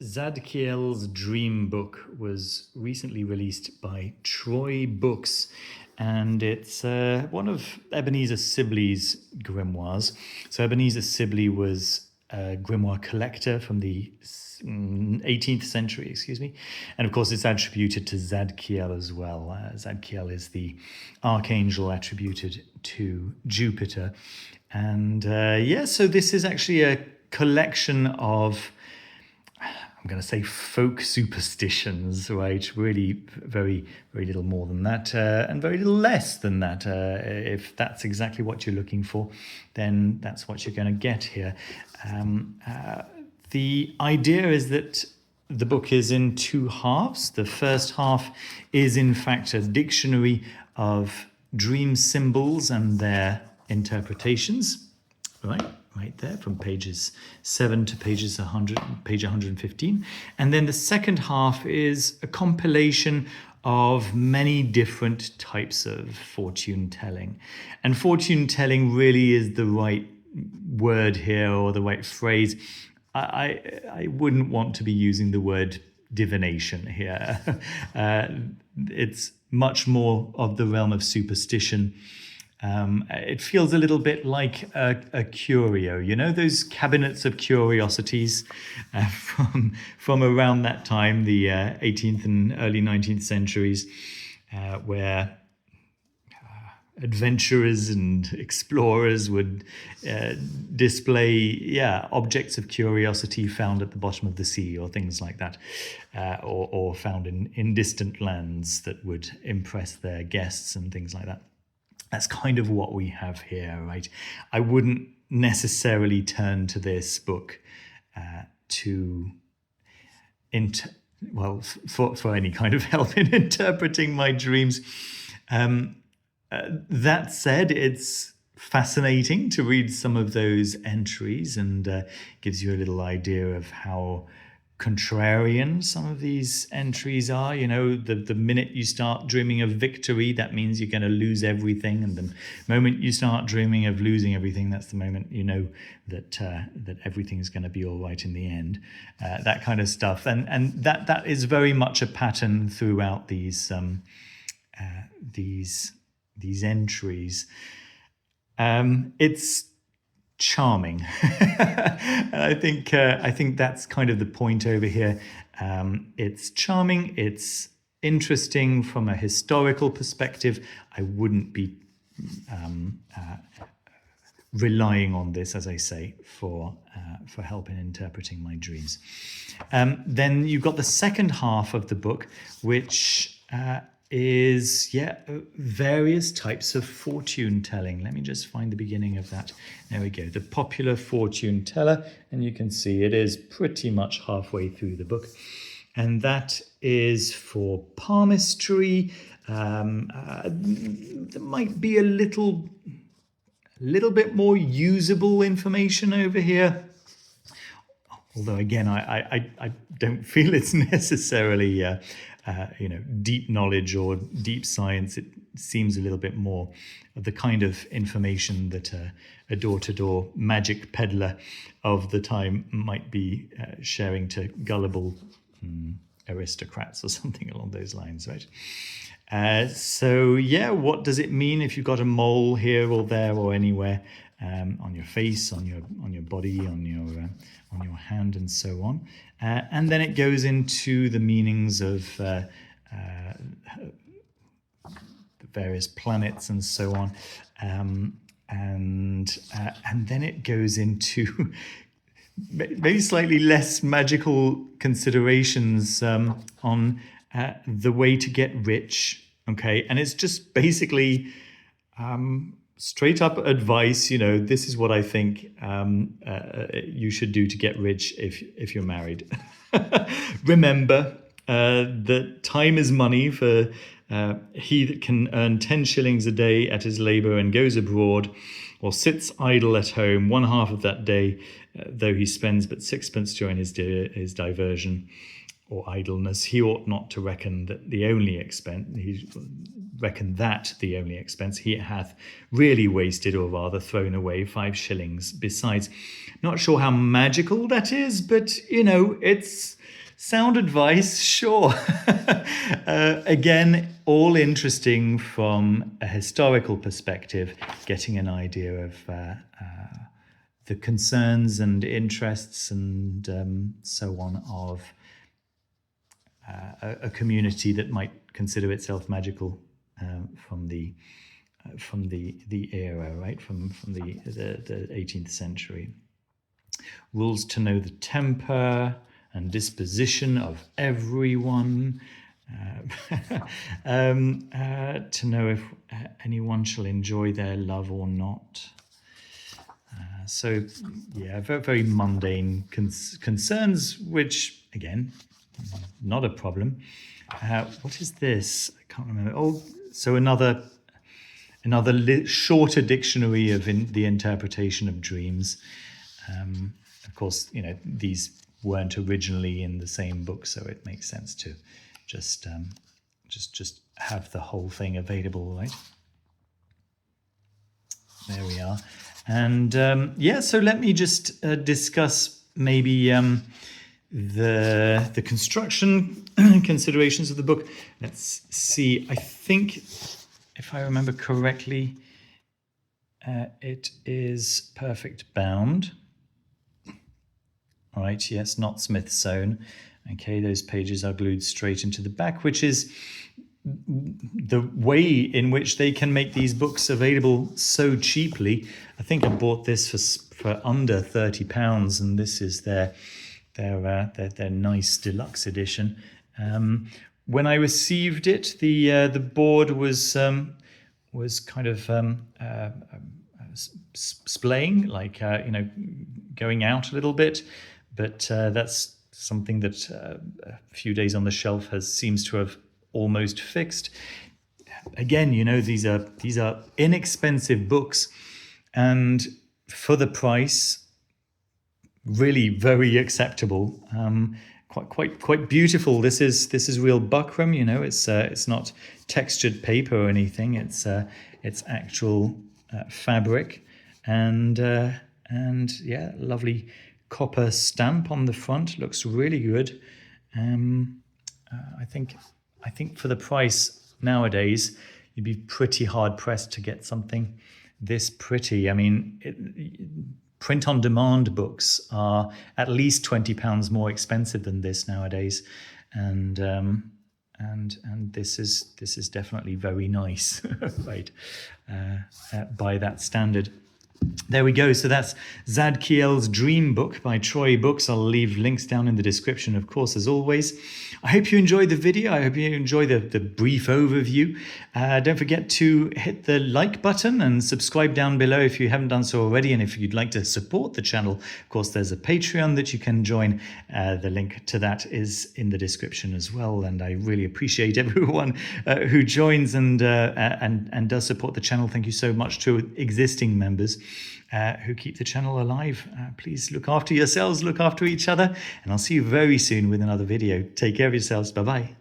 Zadkiel's Dream Book was recently released by Troy Books, and it's one of Ebenezer Sibley's grimoires. So Ebenezer Sibley was a grimoire collector from the 18th century, and of course it's attributed to Zadkiel as well. Zadkiel is the archangel attributed to Jupiter, and so this is actually a collection of, I'm going to say, folk superstitions, right? Really very, very little more than that, and very little less than that. If that's exactly what you're looking for, then that's what you're going to get here. The idea is that the book is in two halves. The first half is, in fact, a dictionary of dream symbols and their interpretations, right there, from pages 7 to page 115. And then the second half is a compilation of many different types of fortune telling. And fortune telling really is the right word here, or the right phrase. I wouldn't want to be using the word divination here. It's much more of the realm of superstition. It feels a little bit like a curio, those cabinets of curiosities from around that time, the 18th and early 19th centuries, where adventurers and explorers would display objects of curiosity found at the bottom of the sea, or things like that, or found in distant lands that would impress their guests and things like that. That's kind of what we have here, right? I wouldn't necessarily turn to this book for any kind of help in interpreting my dreams. That said, it's fascinating to read some of those entries, and gives you a little idea of how contrarian some of these entries are. The minute you start dreaming of victory, that means you're going to lose everything, and the moment you start dreaming of losing everything, that's the moment that everything is going to be all right in the end. That kind of stuff, and that is very much a pattern throughout these entries. It's charming. And I think that's kind of the point over here. It's charming, it's interesting from a historical perspective. I wouldn't be relying on this, as I say, for help in interpreting my dreams. Then you've got the second half of the book, which is various types of fortune telling. Let me just find the beginning of that. There we go. The popular fortune teller, and you can see it is pretty much halfway through the book, and that is for palmistry. There might be a little bit more usable information over here, although again I don't feel it's necessarily deep knowledge or deep science. It seems a little bit more of the kind of information that a door-to-door magic peddler of the time might be sharing to gullible aristocrats or something along those lines, right? What does it mean if you've got a mole here or there or anywhere, on your face, on your body, on your hand, and so on? And then it goes into the meanings of the various planets and so on, and then it goes into maybe slightly less magical considerations on the way to get rich. Okay, and it's just basically straight up advice. This is what I think you should do to get rich if you're married. Remember that time is money. For he that can earn 10 shillings a day at his labour and goes abroad, or sits idle at home one half of that day, though he spends but sixpence during his diversion, or idleness. He ought not to reckon that the only expense, he reckoned that the only expense he hath really wasted, or rather thrown away, 5 shillings. Besides, not sure how magical that is, but, it's sound advice, sure. Again, all interesting from a historical perspective, getting an idea of the concerns and interests and so on of a community that might consider itself magical from the era, right? From the 18th century. Rules to know the temper and disposition of everyone, to know if anyone shall enjoy their love or not. So, yeah, very, very mundane concerns, which, again, not a problem. What is this? I can't remember. Oh, so another shorter dictionary of the interpretation of dreams. Of course, these weren't originally in the same book, so it makes sense to just have the whole thing available, right? There we are. And so let me just discuss maybe the construction considerations of the book. Let's see. I think, if I remember correctly, it is perfect bound. All right, yes, not Smith sewn. Okay, those pages are glued straight into the back, which is the way in which they can make these books available so cheaply. I think I bought this for under £30, and this is their nice deluxe edition. When I received it, the board was kind of splaying, like going out a little bit, but that's something that a few days on the shelf seems to have almost fixed. Again, these are inexpensive books, and for the price, really very acceptable. Quite beautiful. This is real buckram. It's not textured paper or anything. It's actual fabric, and yeah, lovely copper stamp on the front. Looks really good. I think for the price nowadays, you'd be pretty hard pressed to get something this pretty. I mean, print-on-demand books are at least £20 more expensive than this nowadays, and this is definitely very nice, right? By that standard. There we go. So that's Zadkiel's Dream Book by Troy Books. I'll leave links down in the description, of course, as always. I hope you enjoyed the video. I hope you enjoyed the brief overview. Don't forget to hit the like button and subscribe down below if you haven't done so already. And if you'd like to support the channel, of course, there's a Patreon that you can join. The link to that is in the description as well. And I really appreciate everyone who joins and does support the channel. Thank you so much to existing members who keep the channel alive. Please look after yourselves, look after each other, and I'll see you very soon with another video. Take care of yourselves. Bye-bye.